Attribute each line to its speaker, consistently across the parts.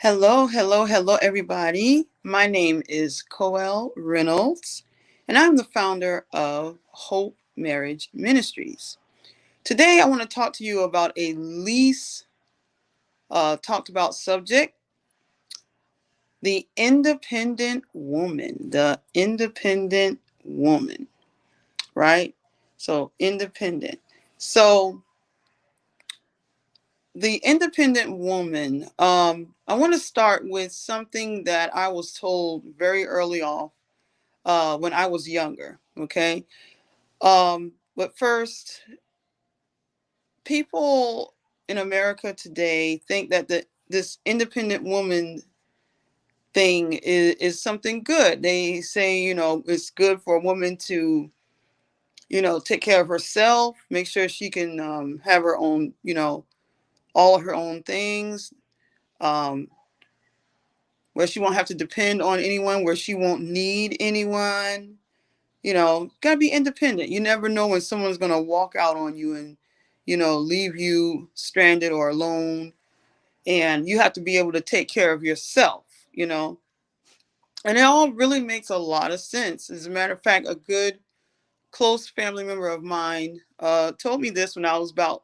Speaker 1: Hello, hello, hello, everybody. My name is Coel Reynolds, and I'm the founder of Hope Marriage Ministries. Today, I want to talk to you about a least talked about subject, the independent woman. The independent woman, right? So, independent. So, the independent woman, I want to start with something that I was told very early on when I was younger. Okay. But first, people in America today think that this independent woman thing is something good. They say, it's good for a woman to, take care of herself, make sure she can have her own, all of her own things, um, where she won't have to depend on anyone, where she won't need anyone. Gotta be independent. You never know when someone's gonna walk out on you and, leave you stranded or alone. And you have to be able to take care of yourself, you know. And it all really makes a lot of sense. As a matter of fact, a good close family member of mine told me this when I was about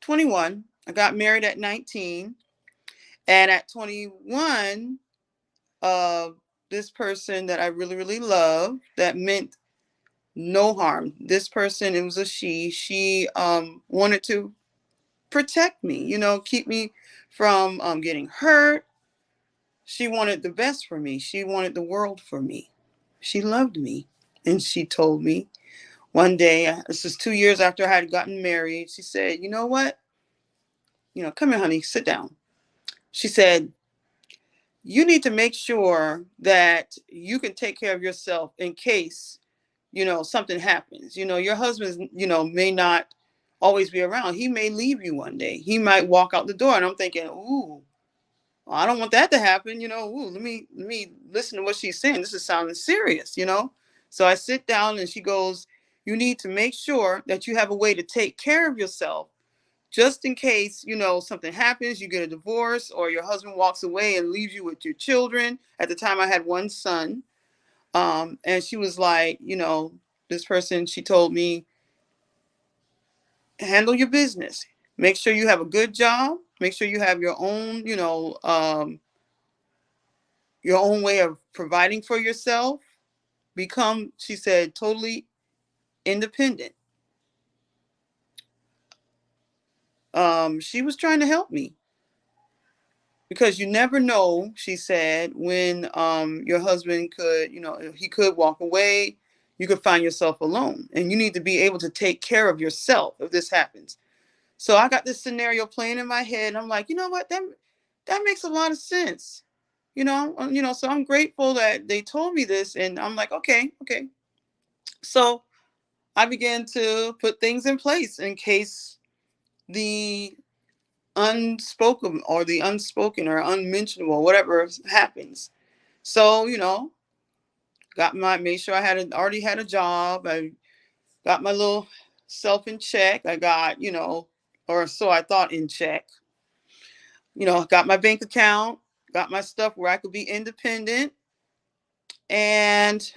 Speaker 1: 21. I got married at 19. And at 21, uh, this person that I really, really love, that meant no harm. This person, it was a she wanted to protect me, keep me from getting hurt. She wanted the best for me. She wanted the world for me. She loved me. And she told me one day, this is 2 years after I had gotten married, she said, you know what? Come here, honey, sit down. She said, you need to make sure that you can take care of yourself in case something happens. Your husband, may not always be around. He may leave you one day. He might walk out the door. And I'm thinking, ooh, well, I don't want that to happen. Ooh, let me listen to what she's saying. This is sounding serious. So I sit down and she goes, you need to make sure that you have a way to take care of yourself just in case, something happens, you get a divorce, or your husband walks away and leaves you with your children. At the time I had one son. And she was like, this person, she told me, handle your business. Make sure you have a good job. Make sure you have your own way of providing for yourself. Become, she said, totally independent. She was trying to help me because you never know, she said, when your husband could, he could walk away. You could find yourself alone, and you need to be able to take care of yourself if this happens. So I got this scenario playing in my head. And I'm like, you know what? That makes a lot of sense. So I'm grateful that they told me this, and I'm like, okay, okay. So I began to put things in place in case the unspoken or unmentionable, whatever happens. So, made sure I already had a job. I got my little self in check. I got, or so I thought, in check. Got my bank account, got my stuff where I could be independent. And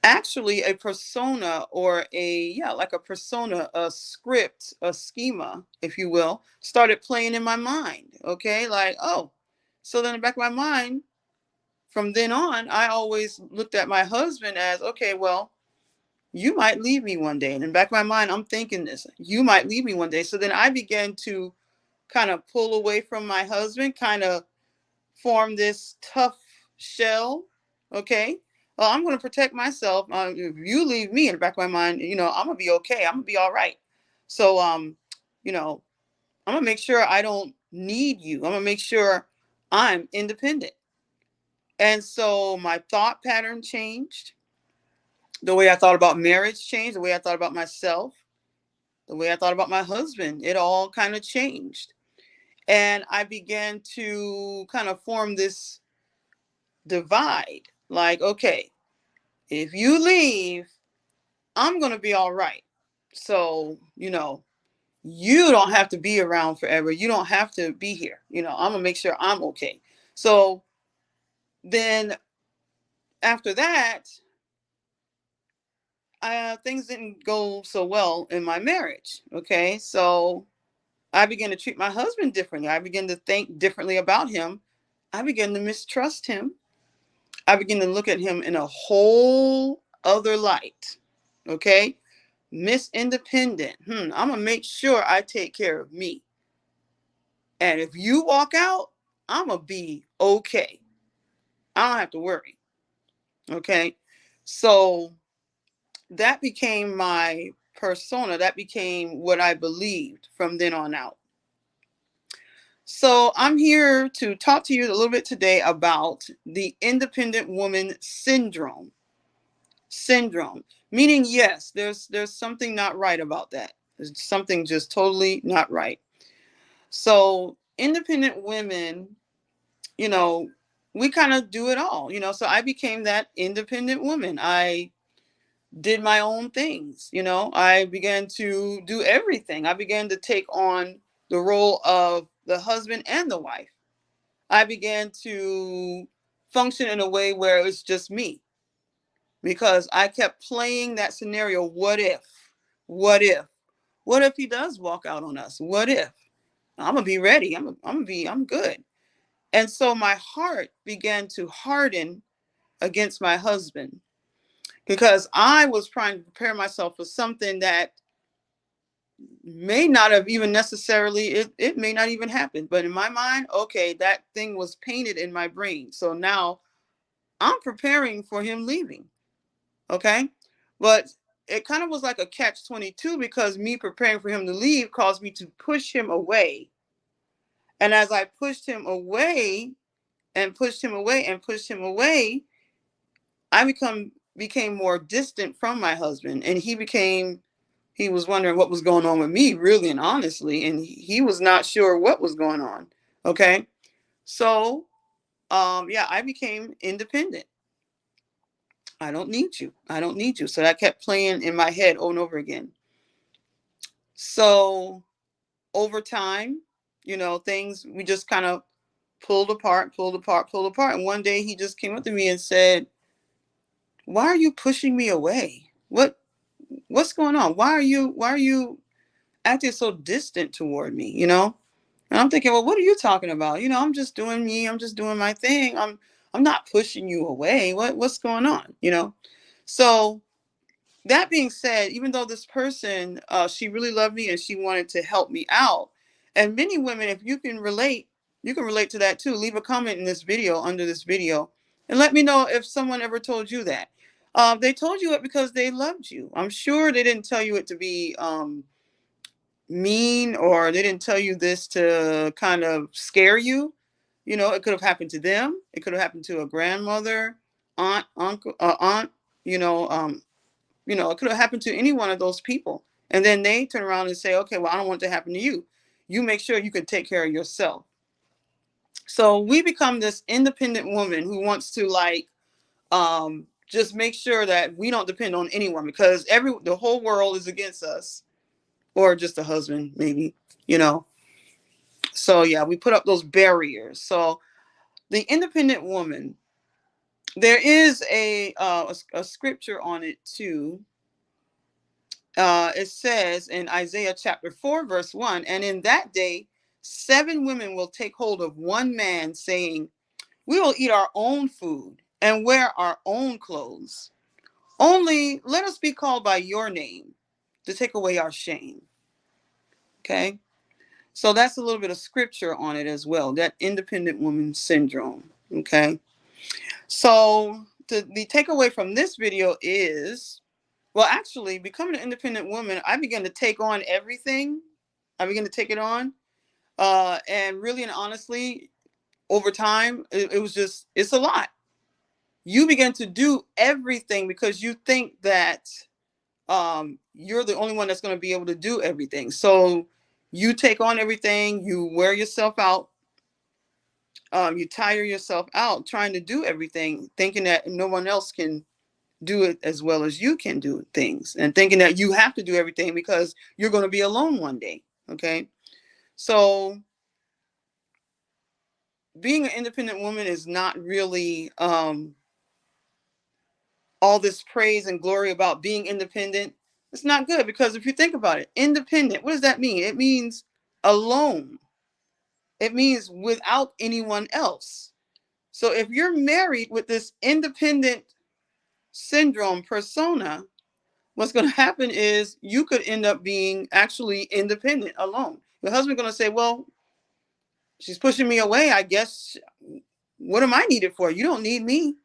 Speaker 1: actually a persona, or like a persona, a script, a schema, if you will, started playing in my mind. Okay. Like, oh, so then in the back of my mind, from then on, I always looked at my husband as, okay, well, you might leave me one day. And in the back of my mind, I'm thinking this, you might leave me one day. So then I began to kind of pull away from my husband, kind of form this tough shell. Okay. Well, I'm going to protect myself. If you leave me, in the back of my mind, I'm going to be okay. I'm going to be all right. So, you know, I'm going to make sure I don't need you. I'm going to make sure I'm independent. And so my thought pattern changed. The way I thought about marriage changed. The way I thought about myself, the way I thought about my husband, it all kind of changed. And I began to kind of form this divide. Like, okay, if you leave, I'm going to be all right. So, you don't have to be around forever. You don't have to be here. I'm gonna make sure I'm okay. So then after that, things didn't go so well in my marriage. Okay, so I began to treat my husband differently. I began to think differently about him. I began to mistrust him. I began to look at him in a whole other light. Okay, Miss Independent. I'm gonna make sure I take care of me. And if you walk out, I'm gonna be okay. I don't have to worry. Okay, so that became my persona. That became what I believed from then on out. So I'm here to talk to you a little bit today about the independent woman syndrome. Syndrome, meaning yes, there's something not right about that. There's something just totally not right. So independent women, you know, we kind of do it all, So I became that independent woman. I did my own things, I began to do everything. I began to take on the role of the husband and the wife. I began to function in a way where it was just me, because I kept playing that scenario. What if? What if? What if he does walk out on us? What if? I'm gonna be ready. I'm good. And so my heart began to harden against my husband, because I was trying to prepare myself for something that may not have even necessarily, it may not even happen. But in my mind, okay, that thing was painted in my brain. So now I'm preparing for him leaving. Okay. But it kind of was like a catch 22, because me preparing for him to leave caused me to push him away. And as I pushed him away and pushed him away and pushed him away, I became more distant from my husband, and he was wondering what was going on with me, really and honestly, and he was not sure what was going on. Okay, so yeah, I became independent. I don't need you. I don't need you. So that kept playing in my head over and over again. So over time, things, we just kind of pulled apart, pulled apart, pulled apart. And one day he just came up to me and said, "Why are you pushing me away? What's going on? Why are you acting so distant toward me?" And I'm thinking, well, what are you talking about? I'm just doing me. I'm just doing my thing. I'm not pushing you away. What's going on? So that being said, even though this person, she really loved me and she wanted to help me out, and many women, if you can relate to that too. Leave a comment in this video, under this video, and let me know if someone ever told you that. They told you it because they loved you. I'm sure they didn't tell you it to be mean, or they didn't tell you this to kind of scare you. It could have happened to them. It could have happened to a grandmother, aunt, uncle, aunt. You know, um, it could have happened to any one of those people. And then they turn around and say, okay, well, I don't want it to happen to you. You make sure you can take care of yourself. So we become this independent woman who wants to just make sure that we don't depend on anyone, because the whole world is against us, or just a husband, maybe, you know. So yeah, we put up those barriers. So the independent woman, there is a scripture on it too. It says in Isaiah chapter 4, verse 1, and in that day, 7 women will take hold of one man, saying, we will eat our own food and wear our own clothes. Only let us be called by your name to take away our shame. Okay. So that's a little bit of scripture on it as well, that independent woman syndrome. Okay. So the takeaway from this video is, well, actually, becoming an independent woman, I began to take on everything. I began to take it on. And really and honestly, over time, it was just, it's a lot. You begin to do everything because you think that you're the only one that's going to be able to do everything. So you take on everything, you wear yourself out, you tire yourself out trying to do everything, thinking that no one else can do it as well as you can do things, and thinking that you have to do everything because you're going to be alone one day. Okay. So being an independent woman is not really all this praise and glory about being independent. It's not good, because if you think about it, independent, what does that mean? It means alone. It means without anyone else. So if you're married with this independent syndrome persona, what's going to happen is you could end up being actually independent alone. Your husband's going to say, well, she's pushing me away, I guess. What am I needed for? You don't need me.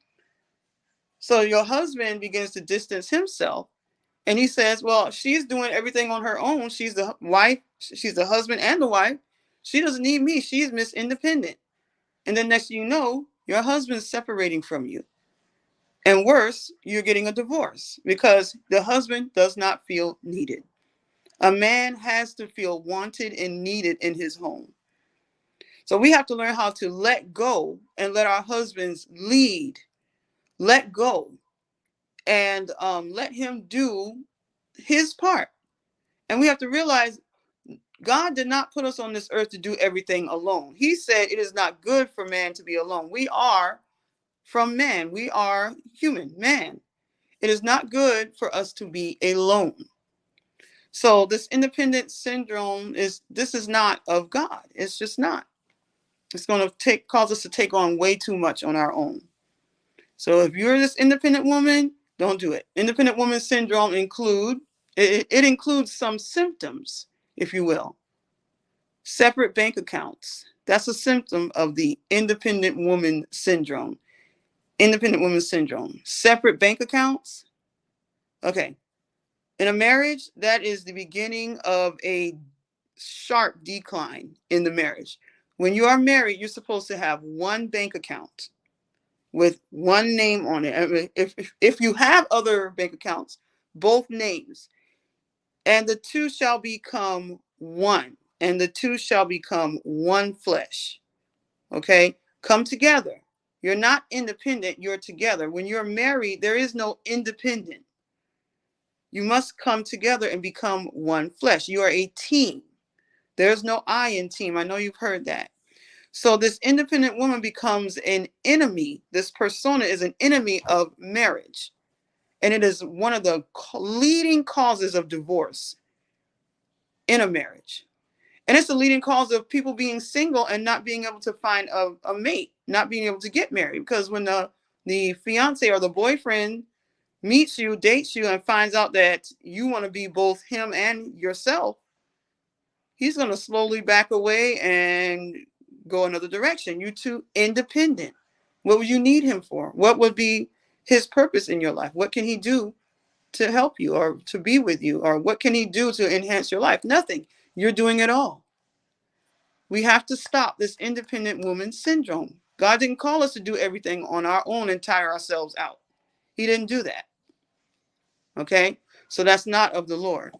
Speaker 1: So your husband begins to distance himself, and he says, well, she's doing everything on her own. She's the wife, she's the husband and the wife. She doesn't need me. She's Miss Independent. And then next thing you know, your husband's separating from you. And worse, you're getting a divorce because the husband does not feel needed. A man has to feel wanted and needed in his home. So we have to learn how to let go and let our husbands lead, let go, and let him do his part. And we have to realize God did not put us on this earth to do everything alone. He said it is not good for man to be alone. We are from man. We are human, man. It is not good for us to be alone. So this independent syndrome is not of God. It's just not. It's going to cause us to take on way too much on our own. So if you're this independent woman, don't do it. Independent woman syndrome it includes some symptoms, if you will. Separate bank accounts. That's a symptom of the independent woman syndrome. Independent woman syndrome. Separate bank accounts. Okay. In a marriage, that is the beginning of a sharp decline in the marriage. When you are married, you're supposed to have one bank account with one name on it. I mean, if you have other bank accounts, both names, and the two shall become one, and the two shall become one flesh. Okay, come together. You're not independent, you're together. When you're married, there is no independent. You must come together and become one flesh. You are a team. There's no I in team. I know you've heard that. So this independent woman becomes an enemy. This persona is an enemy of marriage. And it is one of the leading causes of divorce in a marriage. And it's the leading cause of people being single and not being able to find a mate, not being able to get married. Because when the fiance or the boyfriend meets you, dates you, and finds out that you want to be both him and yourself, he's going to slowly back away and go another direction. You two independent. What would you need him for? What would be his purpose in your life? What can he do to help you or to be with you? Or what can he do to enhance your life? Nothing. You're doing it all. We have to stop this independent woman syndrome. God didn't call us to do everything on our own and tire ourselves out. He didn't do that. Okay? So that's not of the Lord.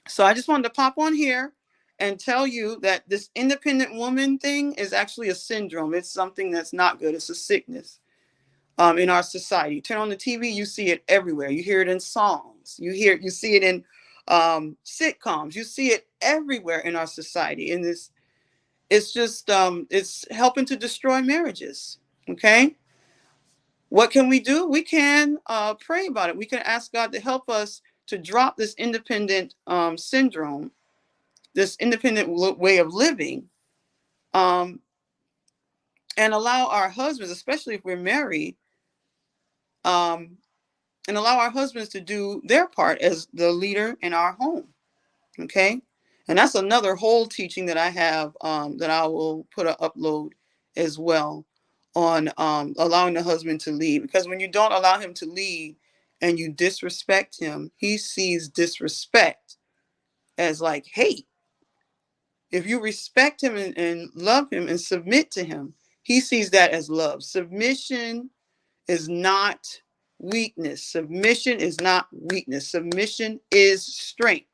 Speaker 1: So I just wanted to pop on here and tell you that this independent woman thing is actually a syndrome. It's something that's not good. It's a sickness in our society. Turn on the TV, you see it everywhere. You hear it in songs. You see it in sitcoms. You see it everywhere in our society. And it's just it's helping to destroy marriages. Okay. What can we do? We can pray about it. We can ask God to help us to drop this independent syndrome, this independent way of living, um, and allow our husbands, especially if we're married, um, and allow our husbands to do their part as the leader in our home. Okay. And that's another whole teaching that I have that I will put an upload as well on allowing the husband to lead. Because when you don't allow him to lead and you disrespect him, he sees disrespect as like hate. If you respect him and love him and submit to him, he sees that as love. Submission is not weakness. Submission is not weakness. Submission is strength.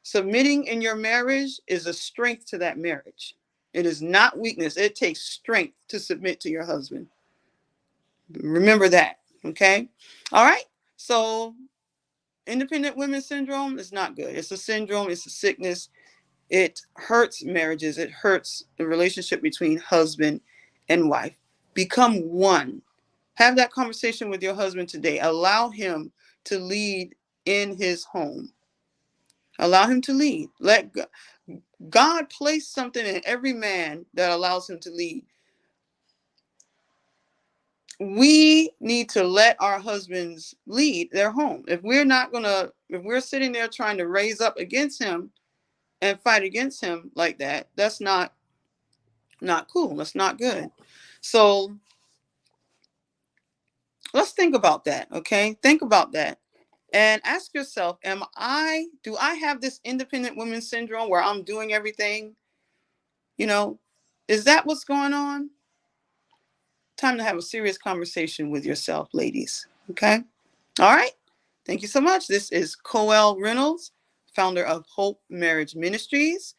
Speaker 1: Submitting in your marriage is a strength to that marriage. It is not weakness. It takes strength to submit to your husband. Remember that. Okay. All right. So Independent women syndrome is not good. It's a syndrome, it's a sickness. It hurts marriages, it hurts the relationship between husband and wife. Become one. Have that conversation with your husband today. Allow him to lead in his home. Allow him to lead. Let God place something in every man that allows him to lead. We need to let our husbands lead their home. If we're sitting there trying to raise up against him and fight against him like that, that's not cool. That's not good. So let's think about that. Okay. Think about that. And ask yourself, do I have this independent woman syndrome where I'm doing everything? You know, is that what's going on? Time to have a serious conversation with yourself, ladies. Okay. All right. Thank you so much. This is Coel Reynolds, founder of Hope Marriage Ministries.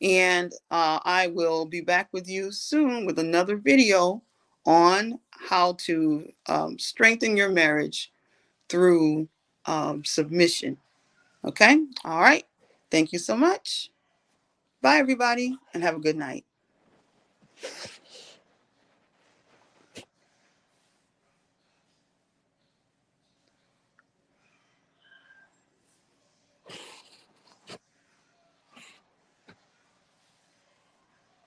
Speaker 1: And I will be back with you soon with another video on how to strengthen your marriage through submission. Okay. All right. Thank you so much. Bye, everybody, and have a good night.